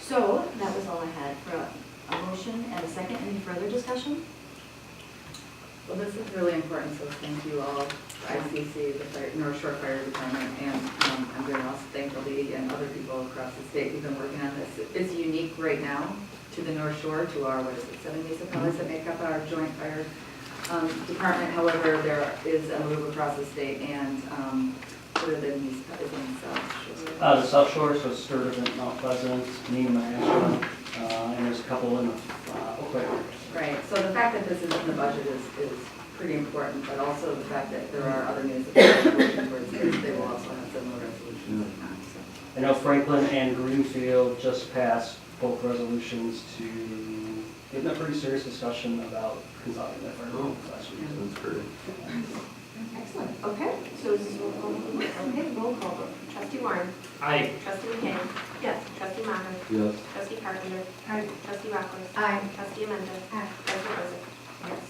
So that was all I had for a motion and a second. Any further discussion? Well, this is really important, so thank you all, ICC, the North Shore Fire Department, and I'm going to also thank the league and other people across the state who've been working on this. It's unique right now to the North Shore, to our, 7 municipalities that make up our joint fire department. However, there is a move across the state, and what are the municipalities in the South Shore? The South Shore, so Sturtevant, Mount Pleasant, Neenah, Ashland, and there's a couple in Oak Lake. Right, so the fact that this is in the budget is pretty important, but also the fact that there are other municipalities where they will also have similar resolutions like that, so. I know Franklin and Greenfield just passed both resolutions to get in a pretty serious discussion about consolidating their fire departments last week. That's great. Excellent. Okay, so is this roll call vote? Okay, roll call vote. Trustee Warren. Aye. Trustee McKay. Yes. Trustee Maher. Yes. Trustee Carpenter. Aye. Trustee Rockland. Aye. Trustee Amanda. Aye. President Rosick. Yes.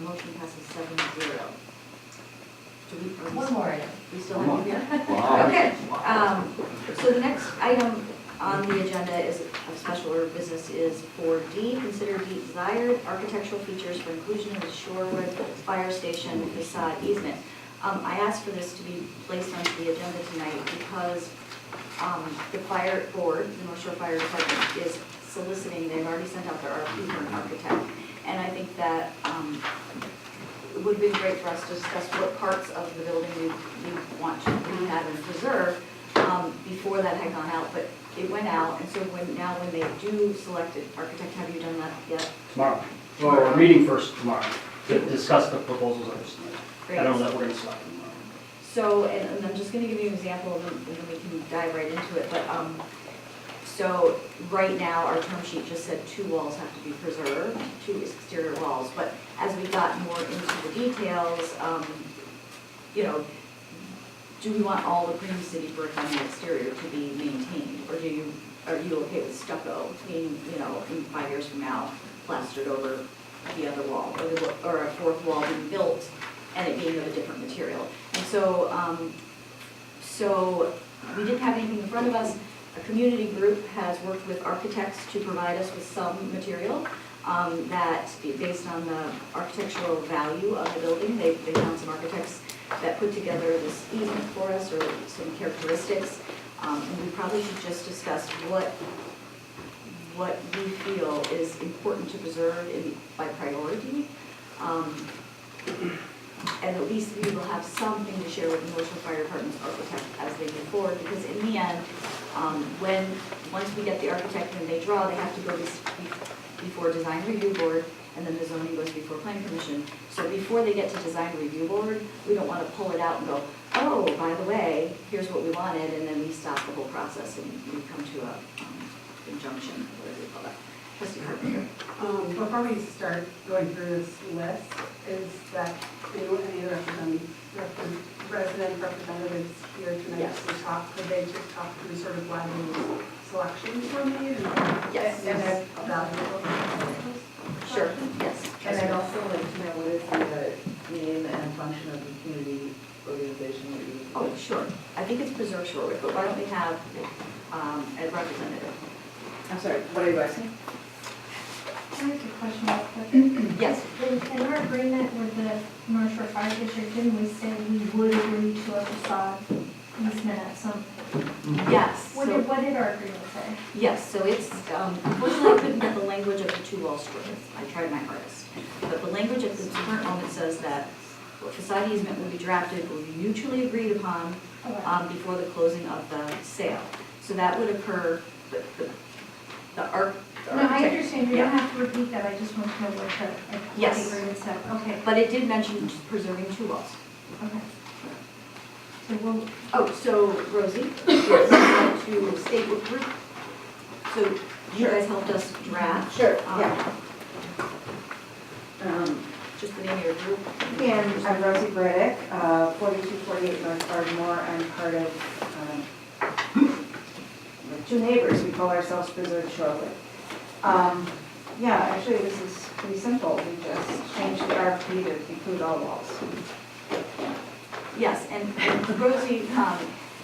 Motion passes 7-0. Do we? One more item. We still have here? Wow. Okay. So the next item on the agenda is a special order of business is for D, consider desired architectural features for inclusion in the Shorewood Fire Station facade easement. I asked for this to be placed onto the agenda tonight because the fire board, the North Shore Fire Department, is soliciting, they've already sent out their RFP for an architect. And I think that it would be great for us to discuss what parts of the building we want to rehab and preserve before that had gone out, but it went out, and so when they do select an architect, have you done that yet? Tomorrow. Well, we're meeting first tomorrow to discuss the proposals that are submitted. Great. I don't know that we're going to select them tomorrow. So, and I'm just going to give you an example, and then we can dive right into it, but, so right now, our term sheet just said 2 walls have to be preserved, 2 exterior walls, but as we got more into the details, you know, do we want all the Green City brick on the exterior to be maintained, or are you okay with stucco being, you know, in 5 years from now, plastered over the other wall, or a 4th wall being built and it being of a different material? And so, so we didn't have anything in front of us. A community group has worked with architects to provide us with some material that, based on the architectural value of the building, they found some architects that put together this easement for us, or some characteristics. And we probably should just discuss what we feel is important to preserve by priority. And at least we will have something to share with the North Shore Fire Department's architect as they move forward, because in the end, once we get the architect and they draw, they have to go before design review board, and then the zoning goes before planning commission. So before they get to design review board, we don't want to pull it out and go, oh, by the way, here's what we wanted, and then we stop the whole process and we come to a injunction, whatever you call that. Trustee Carpenter. Before we start going through this list, is that any resident representatives here tonight Yes. to talk, could they just talk through sort of why those selections were made? Yes. And then evaluate those? Sure, yes. And I'd also like to know what is the name and function of the community organization that you? Oh, sure. I think it's Preserve Shorewood, but why don't we have a representative? I'm sorry, what are you asking? Can I ask a question real quick? Yes. In our agreement with the North Shore Fire District, didn't we say we would agree to a facade easement at some? Yes. What did our agreement say? Yes, so it's, unfortunately, I couldn't get the language of the 2 wall strips. I tried my hardest. But the language at the current moment says that facade easement will be drafted, will be mutually agreed upon before the closing of the sale. So that would occur, the No, I architect- understand, you yeah. don't have to repeat that, I just want to know what Yes. the agreement said. Okay, But it did mention preserving 2 walls. okay. So we'll, Oh, so Rosie, yes, to state what group, so you guys helped us draft. Sure, um, yeah. Just the name of your group. And I'm Rosie Braddock, 4248 North Ardmore. I'm part of with 2 neighbors. We call ourselves Preserve Shorewood. Yeah, actually this is pretty simple. We just changed the RFP to include all walls. Yes, and Rosie,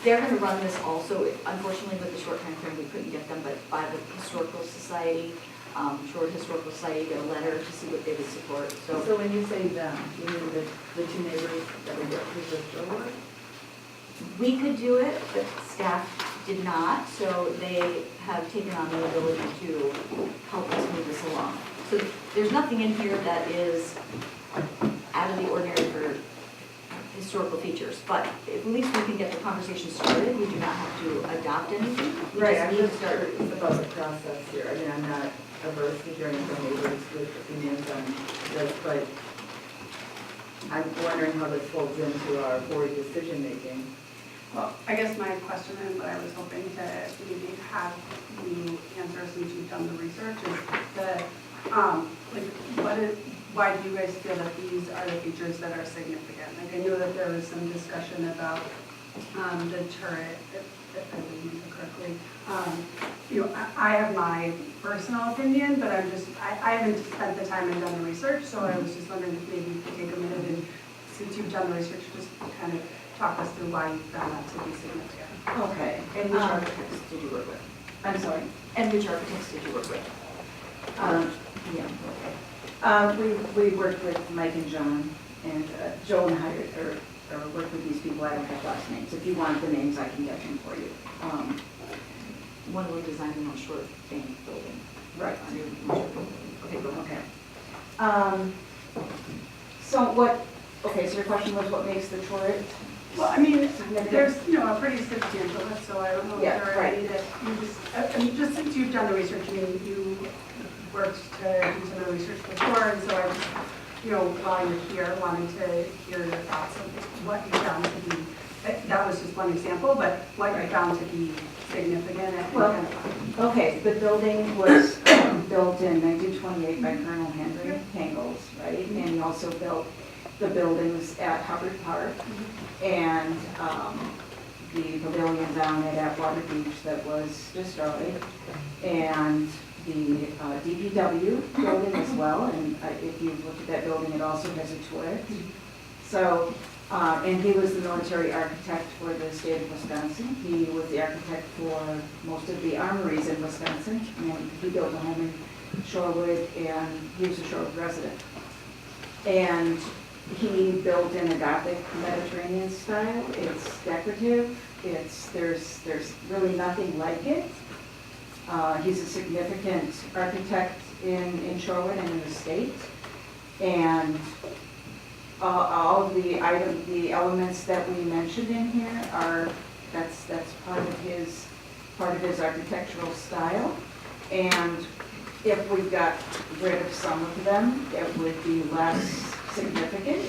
they're gonna run this also, unfortunately with the short time frame, we couldn't get them, but by the Historical Society, Shorewood Historical Society, get a letter to see what they would support, so. So when you say them, you mean the two neighbors that would get through the Shorewood? We could do it, but staff did not, so they have taken on the ability to help us move this along. So there's nothing in here that is out of the ordinary for historical features, but at least we can get the conversation started. We do not have to adopt anything. We Right, just I'm need to just start. curious about the process here. I mean, I'm not averse to hearing from neighbors with opinions on this, but I'm wondering how this folds into our board decision-making. Well, I guess my question and what I was hoping to maybe have you answer since you've done the research is why do you guys feel that these are the features that are significant? Like, I know that there was some discussion about the turret, if I remember correctly. I have my personal opinion, but I haven't spent the time and done the research, so I was just wondering if maybe you could take a minute and, since you've done the research, just kind of talk us through why you found that to be significant. Okay. And which architects did you work with? I'm sorry. And which architects did you work with? Yeah, okay. We worked with Mike and John, and Joan hired, or worked with these people. I don't have last names. If you want the names, I can get them for you. One of them designed the North Shore Bank building. Right. Okay, go ahead. Okay. So your question was what makes the turret? Well, I mean, significant? there's, a pretty substantial list, so I don't know if Yeah, there are any that just since you've done the research, I mean, you worked to do some of the research before, and so I just, while you're here, wanted to hear your thoughts of what you found to be, that was just one example, but what you found to be significant and Well, kind of. Okay, the building was built in 1928 by Colonel Henry Pangles, right? And he also built the buildings at Hubbard Park and the pavilion down at Atwater Beach that was destroyed, and the DPW building as well. And if you look at that building, it also has a turret. So, and he was the military architect for the state of Wisconsin. He was the architect for most of the armories in Wisconsin, and he built a home in Shorewood, and he was a Shorewood resident. And he built in a Gothic Mediterranean style. It's decorative. There's really nothing like it. He's a significant architect in Shorewood and in the state. And all of the elements that we mentioned in here that's part of his architectural style. And if we got rid of some of them, it would be less significant.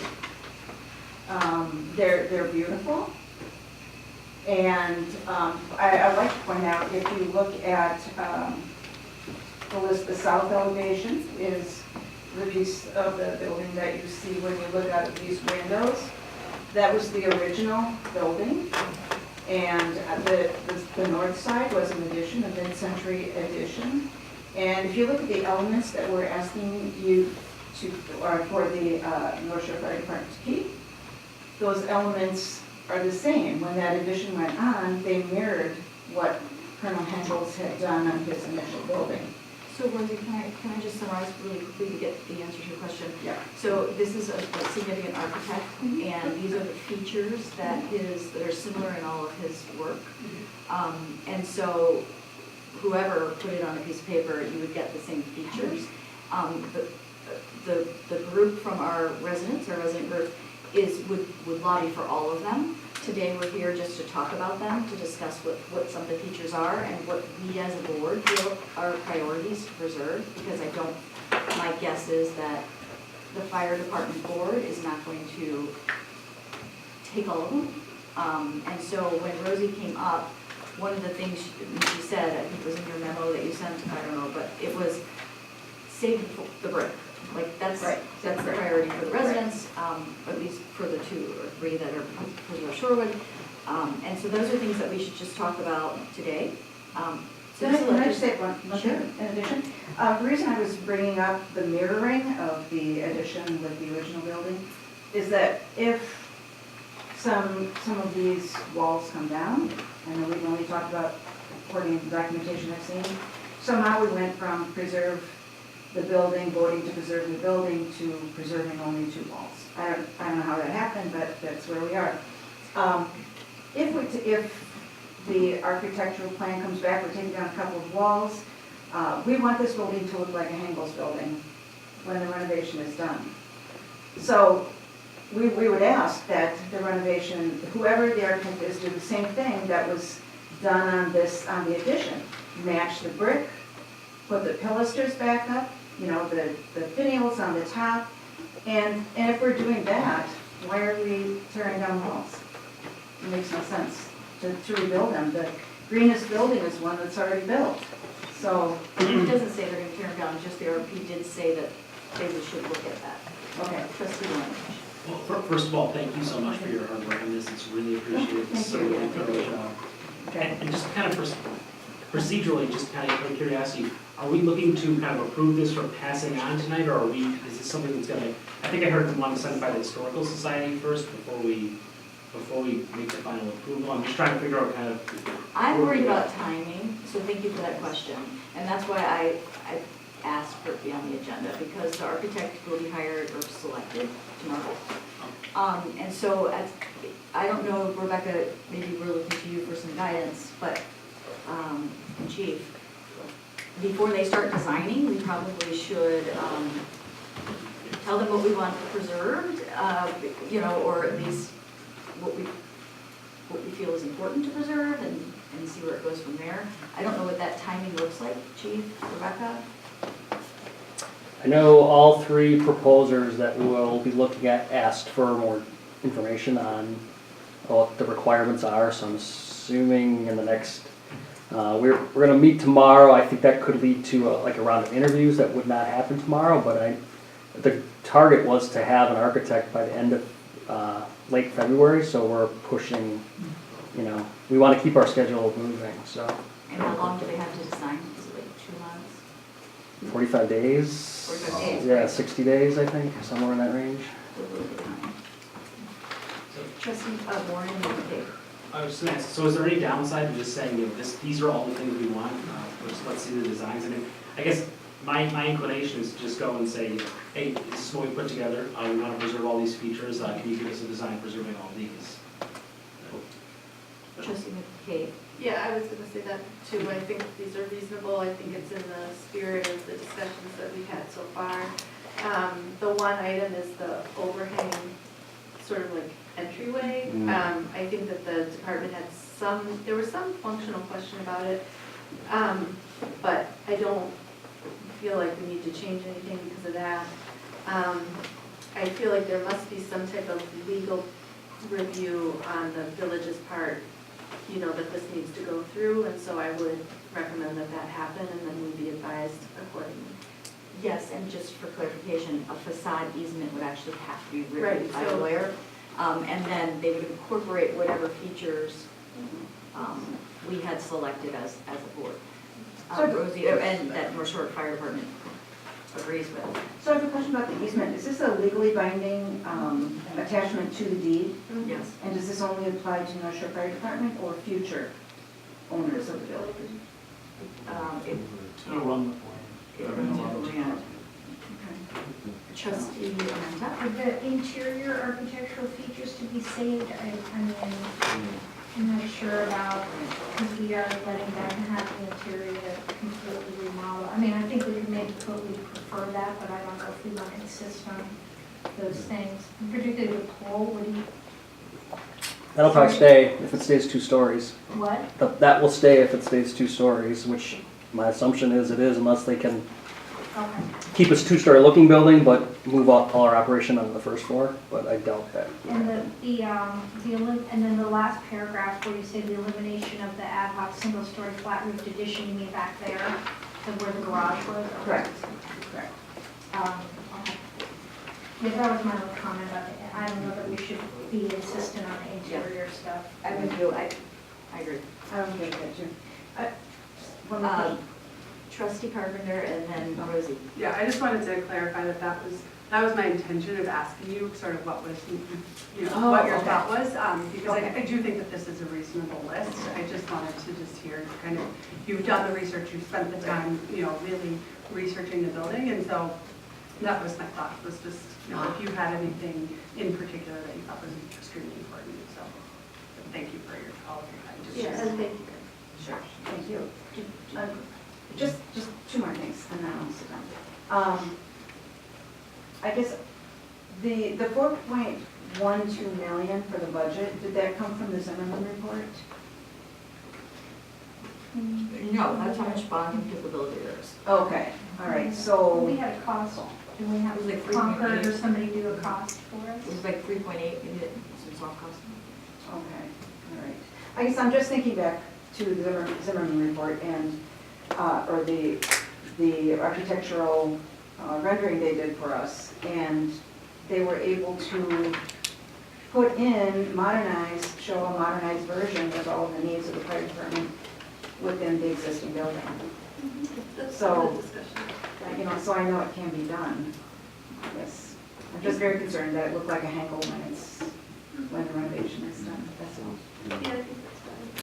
They're beautiful. And I'd like to point out, if you look at the list, the south elevation is the piece of the building that you see when you look out of these windows. That was the original building. And the north side was an addition, a mid-century addition. And if you look at the elements that we're asking you for the North Shore Fire Department to keep, those elements are the same. When that addition went on, they mirrored what Colonel Hendels had done on his initial building. So Rosie, can I just summarize really quickly to get the answer to your question? Yeah. So this is a significant architect, and these are the features that are similar in all of his work. And so whoever put it on a piece of paper, you would get the same features. The group from our resident group would lobby for all of them. Today we're here just to talk about them, to discuss what some of the features are and what we as a board feel are priorities to preserve, because my guess is that the fire department board is not going to take all of them. And so when Rosie came up, one of the things she said, I think it was in your memo that you sent, I don't know, but it was save the brick. Like that's the priority for the residents, at least for the 2 or 3 that are for Shorewood. And so those are things that we should just talk about today. Can I just say one Sure. thing in addition? The reason I was bringing up the mirroring of the addition with the original building is that if some of these walls come down, and then we've only talked about, according to the documentation I've seen. Somehow we went from preserve the building, voting to preserve the building, to preserving only 2 walls. I don't know how that happened, but that's where we are. If the architectural plan comes back, we're taking down a couple of walls. We want this building to look like a Hengel's building when the renovation is done. So we would ask that the renovation, whoever the architect is, do the same thing that was done on the addition. Match the brick, put the pilasters back up, the finials on the top. And if we're doing that, why are we tearing down walls? It makes no sense to rebuild them. The greenest building is one that's already built. So, It doesn't say they're gonna tear them down, just the RP did say that they should look at that. okay. Trustee Lynch. Well, first of all, thank you so much for your hard work on this, it's really appreciated, it's so really thorough job. Okay. And just kind of procedurally, just kind of out of curiosity, are we looking to kind of approve this for passing on tonight, or is this something that's gonna, I think I heard the one sent by the Historical Society first before we make the final approval, I'm just trying to figure out kind of. I'm worried about timing, so thank you for that question. And that's why I asked for it to be on the agenda, because the architect will be hired or selected tomorrow. And so I don't know, Rebecca, maybe we're looking to you for some guidance, but Chief, before they start designing, we probably should tell them what we want preserved, or at least what we feel is important to preserve and see where it goes from there. I don't know what that timing looks like, Chief, Rebecca? I know all 3 proposers that we'll be looking at asked for more information on what the requirements are, so I'm assuming in the next, we're gonna meet tomorrow. I think that could lead to a round of interviews that would not happen tomorrow, but the target was to have an architect by the end of late February, so we're pushing, we want to keep our schedule moving, so. And how long do they have to design? Is it like 2 months? 45 days? 45 days, Yeah, right. 60 days, I think, somewhere in that range. A little bit of time. Trustee Warren and Dave. I was just gonna ask, so is there any downside to just saying, these are all the things we want, let's see the designs? I mean, I guess my inclination is to just go and say, hey, this is what we put together, we want to preserve all these features, can you give us a design preserving all these? Trustee McKay. Yeah, I was gonna say that too. I think these are reasonable. I think it's in the spirit of the discussions that we've had so far. The one item is the overhang, sort of like entryway. I think that the department had there was some functional question about it. But I don't feel like we need to change anything because of that. I feel like there must be some type of legal review on the village's part, that this needs to go through, and so I would recommend that happen, and then we be advised accordingly. Yes, and just for clarification, a facade easement would actually have to be written Right, by a so- lawyer. And then they would incorporate whatever features we had selected as a board. Rosie, and that North Shore Fire Department agrees with. So I have a question about the easement. Is this a legally binding attachment to the deed? Yes. And does this only apply to North Shore Fire Department or future owners of the building? It run yeah. Trustee Amanda? For the interior architectural features to be saved, I'm not sure about, because we are letting them have the interior completely remodeled. I think we could maybe totally prefer that, but I don't know if we want to insist on those things. Particularly the pool, would you, That'll probably stay if it stays 2 stories. what? That will stay if it stays 2 stories, which my assumption is it is, unless they can Okay. keep us 2-story looking building, but move all our operation onto the first floor, but I doubt that. And and then the last paragraph where you say the elimination of the ad hoc single-story flat roofed addition, you mean back there, to where the garage was? Correct. Correct. Okay. Yeah, that was my little comment about it. I don't know that we should be insistent on the interior stuff. I would do, I agree. I don't get that too. One more question. Trustee Carpenter and then Rosie. Yeah, I just wanted to clarify that that was my intention of asking you sort of what was, Oh, what your okay. thought was, because Okay. I do think that this is a reasonable list. I just wanted to just hear kind of, you've done the research, you've spent the time, really researching the building, and so that was my thought, was just, if you had anything in particular that you thought was extremely important, so thank you for all of your time. to Yes, share. and thank you. Sure, thank you. Just two more things, and then I'll sit down. I guess, the 4.12 million for the budget, did that come from the Zimmerman report? No, that's how much bonding capability there is. Okay, all right, We so, had a cost, do we have It was like Concord or 3.8. somebody do a cost for us? It was like 3.8, maybe some soft cost. okay, all right. I guess I'm just thinking back to the Zimmerman report and, or the architectural rendering they did for us, and they were able to put in, show a modernized version of all of the needs of the fire department within the existing building. That's So- a good discussion. So I know it can be done. Yes, I'm just very concerned that it looked like a Henkel when the renovation is done, that's all. Yeah, I think